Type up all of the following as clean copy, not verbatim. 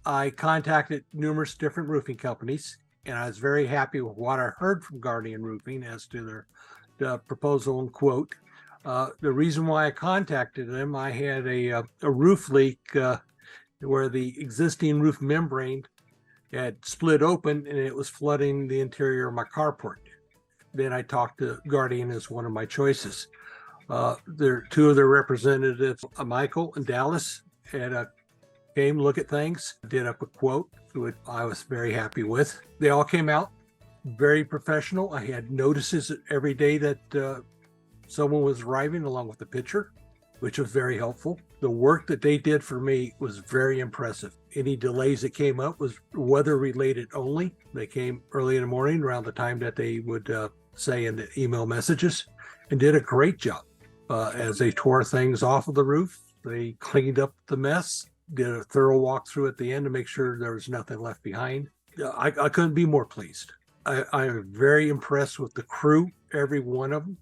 I contacted numerous different roofing companies, and I was very happy with what I heard from Guardian Roofing as to the proposal and quote. The reason why I contacted them, I had a roof leak where the existing roof membrane had split open and it was flooding the interior of my carport. Then I talked to Guardian as one of my choices. There, two of their representatives, Michael and Dallas, came look at things, did up a quote, which I was very happy with. They all came out very professional. I had notices every day that someone was arriving along with the picture, which was very helpful. The work that they did for me was very impressive. Any delays that came up was weather related only. They came early in the morning around the time that they would say in the email messages, and did a great job. As they tore things off of the roof, they cleaned up the mess, did a thorough walkthrough at the end to make sure there was nothing left behind. I couldn't be more pleased. I am very impressed with the crew, every one of them.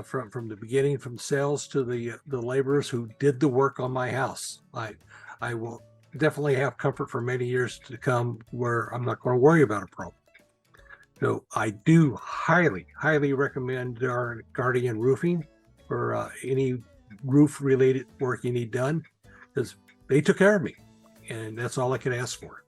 From the beginning, from sales to the laborers who did the work on my house. I will definitely have comfort for many years to come where I'm not going to worry about a problem. So I do highly, highly recommend our Guardian Roofing for any roof related work you need done, because they took care of me, and that's all I could ask for.